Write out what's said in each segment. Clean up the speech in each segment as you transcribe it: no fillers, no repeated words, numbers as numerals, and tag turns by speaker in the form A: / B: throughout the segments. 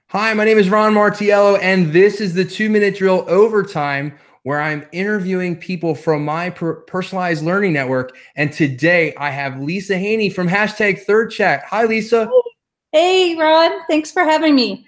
A: Hi, my name is Ron Martiello, and this is the 2 Minute Drill Overtime, where I'm interviewing people from my personalized learning network. And today I have Lesa Haney from hashtag Third Chat. Hi, Lesa.
B: Hey, Ron, thanks for having me.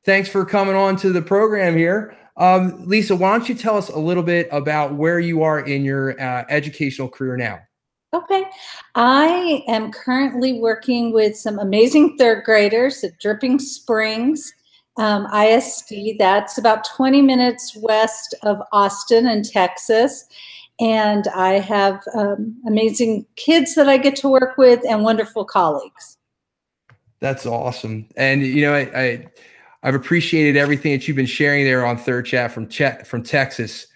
A: Thanks for coming on to the program here. Lesa, why don't you tell us a little bit about where you are in your educational career now?
B: Okay, I am currently working with some amazing third graders at Dripping Springs ISD. That's about 20 minutes west of Austin in Texas. And I have amazing kids that I get to work with and wonderful colleagues.
A: That's awesome. And I've appreciated everything that you've been sharing there on Third Chat from Texas.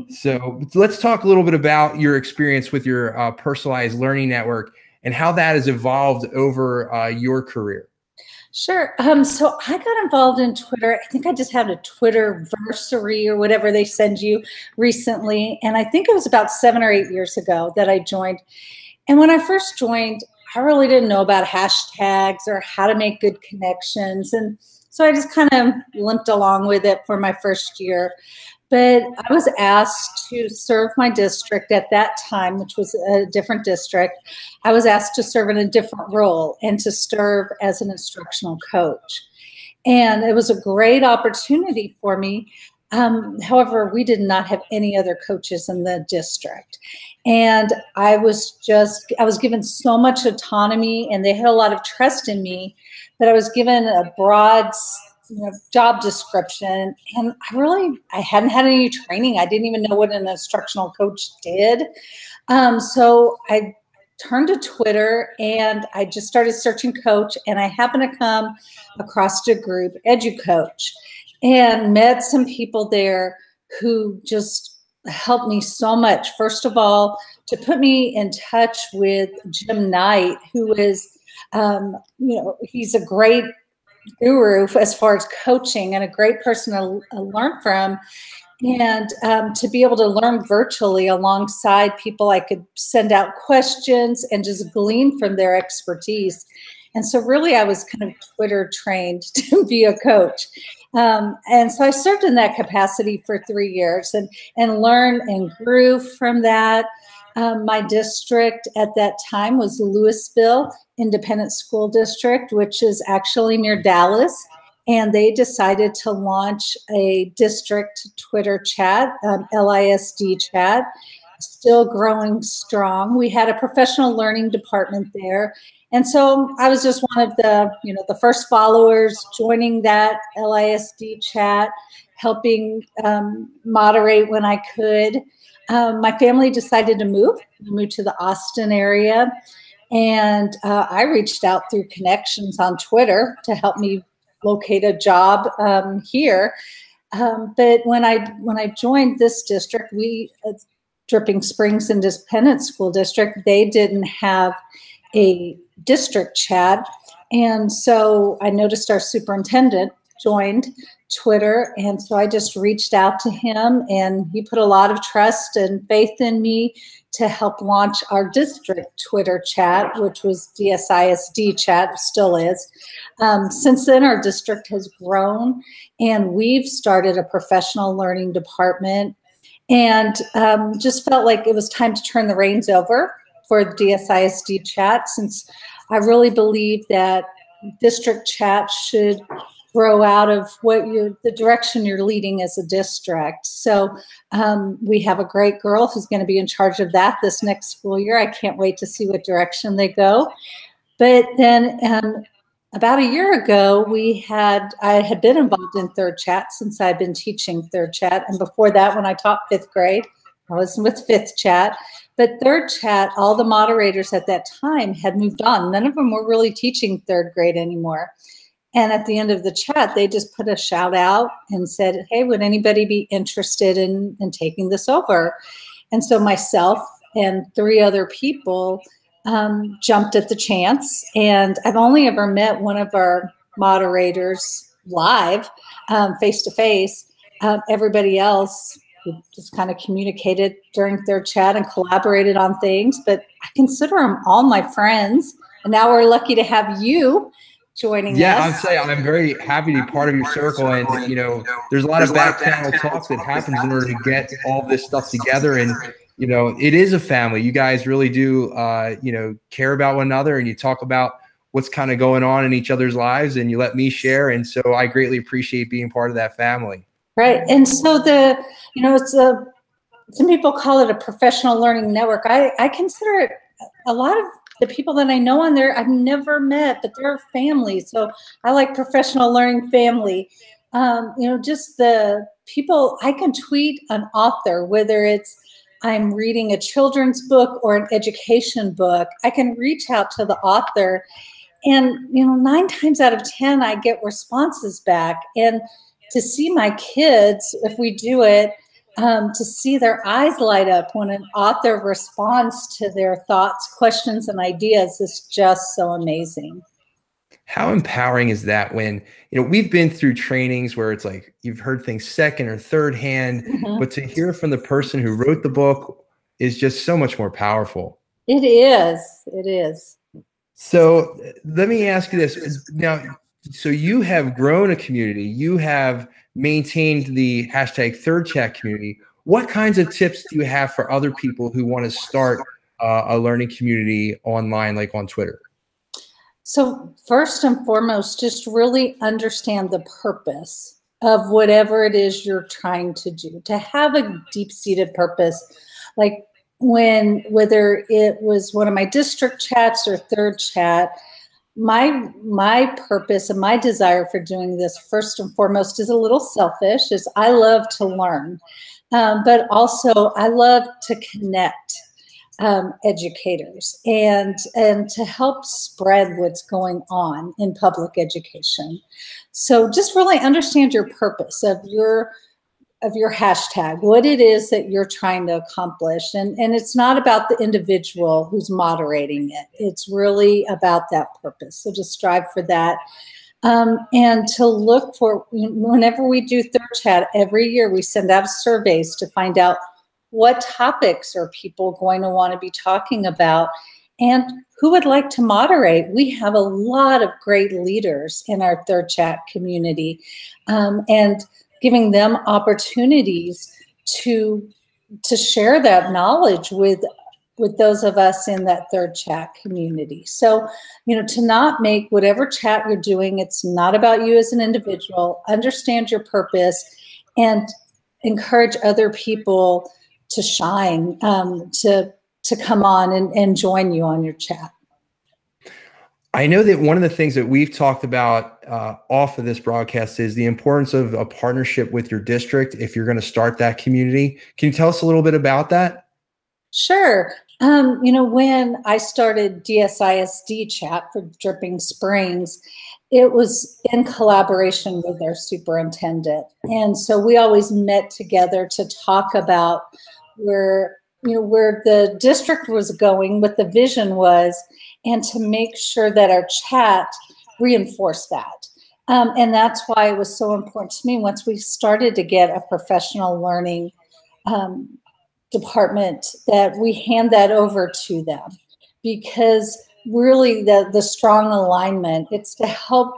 A: So let's talk a little bit about your experience with your personalized learning network and how that has evolved over your career.
B: Sure. So I got involved in Twitter. I think I just had a Twitterversary or whatever they send you recently. And I think it was about 7 or 8 years ago that I joined. And when I first joined, I really didn't know about hashtags or how to make good connections. And so I just kind of limped along with it for my first year. But I was asked to serve my district at that time, which was a different district. I was asked to serve in a different role and to serve as an instructional coach. And it was a great opportunity for me. However, we did not have any other coaches in the district. And I was given so much autonomy, and they had a lot of trust in me that I was given a broad job description. And I hadn't had any training. I didn't even know what an instructional coach did. So I turned to Twitter and I just started searching coach, and I happened to come across a group, EduCoach, and met some people there who just helped me so much. First of all, to put me in touch with Jim Knight, who is, he's a great guru as far as coaching and a great person to learn from. And to be able to learn virtually alongside people, I could send out questions and just glean from their expertise. And so really I was kind of Twitter trained to be a coach. And so I served in that capacity for 3 years and learned and grew from that. My district at that time was Louisville Independent School District, which is actually near Dallas. And they decided to launch a district Twitter chat, LISD chat, still growing strong. We had a professional learning department there. And so I was just one of the first followers joining that LISD chat, helping moderate when I could. My family decided to move. We moved to the Austin area. And I reached out through connections on Twitter to help me locate a job here. But when I joined this district, Dripping Springs Independent School District, they didn't have a district chat. And so I noticed our superintendent joined Twitter. And so I just reached out to him, and he put a lot of trust and faith in me to help launch our district Twitter chat, which was DSISD chat, still is. Since then, our district has grown, and we've started a professional learning department, and just felt like it was time to turn the reins over for the DSISD chat, since I really believe that district chat should grow out of the direction you're leading as a district. So we have a great girl who's going to be in charge of that this next school year. I can't wait to see what direction they go. But then about a year ago, I had been involved in Third Chat since I've been teaching Third Chat. And before that, when I taught 5th grade, I was with 5th Chat. But Third Chat, all the moderators at that time had moved on. None of them were really teaching 3rd grade anymore. And at the end of the chat, they just put a shout out and said, hey, would anybody be interested in taking this over? And so myself and 3 other people jumped at the chance. And I've only ever met one of our moderators live, face to face. Everybody else just kind of communicated during their chat and collaborated on things. But I consider them all my friends. And now we're lucky to have you joining
A: Yeah,
B: us.
A: I'm saying I'm very happy to be part of your circle. And, there's a lot of back channel talk that happens in order to get all this stuff together. And, it is a family. You guys really do, care about one another, and you talk about what's kind of going on in each other's lives, and you let me share. And so I greatly appreciate being part of that family.
B: Right. And so some people call it a professional learning network. I consider it, a lot of the people that I know on there, I've never met, but they're family. So I like professional learning family. Just the people, I can tweet an author, whether it's I'm reading a children's book or an education book, I can reach out to the author, and 9 times out of 10, I get responses back. And to see my kids, if we do it, to see their eyes light up when an author responds to their thoughts, questions, and ideas is just so amazing.
A: How empowering is that when, we've been through trainings where it's like you've heard things second or third hand, but to hear from the person who wrote the book is just so much more powerful.
B: It is. It is.
A: So let me ask you this now. So you have grown a community, you have maintained the hashtag third chat community. What kinds of tips do you have for other people who want to start a learning community online, like on Twitter?
B: So first and foremost, just really understand the purpose of whatever it is you're trying to do, to have a deep-seated purpose. Like whether it was one of my district chats or third chat, my purpose and my desire for doing this first and foremost is a little selfish, is I love to learn, but also I love to connect educators and to help spread what's going on in public education. So just really understand your purpose of your hashtag, what it is that you're trying to accomplish. And it's not about the individual who's moderating it. It's really about that purpose. So just strive for that. And to look for, whenever we do third chat, every year we send out surveys to find out what topics are people going to want to be talking about and who would like to moderate. We have a lot of great leaders in our third chat community, and giving them opportunities to share that knowledge with those of us in that third chat community. So, to not make whatever chat you're doing, it's not about you as an individual. Understand your purpose and encourage other people to shine, to come on and join you on your chat.
A: I know that one of the things that we've talked about off of this broadcast is the importance of a partnership with your district if you're going to start that community. Can you tell us a little bit about that?
B: Sure. When I started DSISD chat for Dripping Springs, it was in collaboration with our superintendent. And so we always met together to talk about where the district was going, what the vision was, and to make sure that our chat reinforced that. And that's why it was so important to me once we started to get a professional learning department that we hand that over to them, because really the strong alignment, it's to help,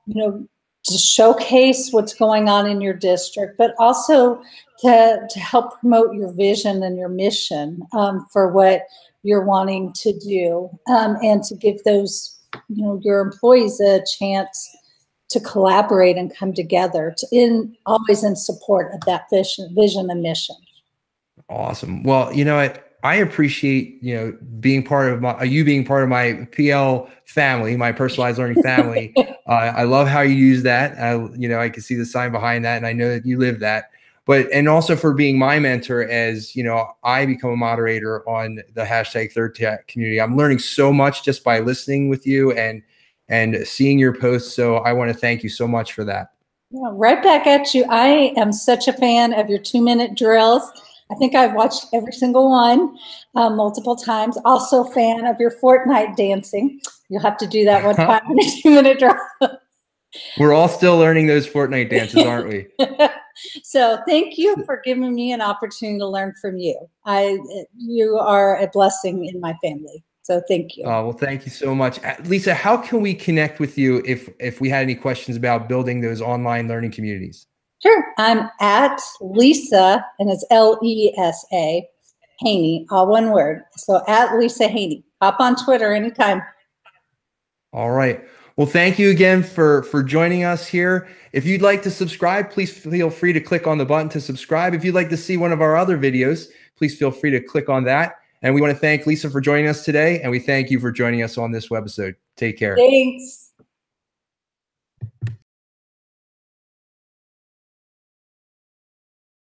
B: to showcase what's going on in your district, but also to help promote your vision and your mission for what you're wanting to do, and to give those, your employees a chance to collaborate and come together always in support of that vision and mission.
A: Awesome. Well, I appreciate, being part of my PL family, my personalized learning family. I love how you use that. I can see the sign behind that, and I know that you live that. And also for being my mentor as, I become a moderator on the hashtag third chat community. I'm learning so much just by listening with you and seeing your posts. So I want to thank you so much for that.
B: Yeah, right back at you. I am such a fan of your 2-minute drills. I think I've watched every single one multiple times. Also a fan of your Fortnite dancing. You'll have to do that one time in a 2-minute drill.
A: We're all still learning those Fortnite dances, aren't we?
B: So thank you for giving me an opportunity to learn from you. You are a blessing in my family. So thank you.
A: Well, thank you so much. Lesa, how can we connect with you if we had any questions about building those online learning communities?
B: Sure. I'm at Lesa, and it's Lesa Haney, all one word. So at Lesa Haney. Hop on Twitter anytime.
A: All right. Well, thank you again for joining us here. If you'd like to subscribe, please feel free to click on the button to subscribe. If you'd like to see one of our other videos, please feel free to click on that. And we want to thank Lesa for joining us today, and we thank you for joining us on this webisode. Take care.
B: Thanks.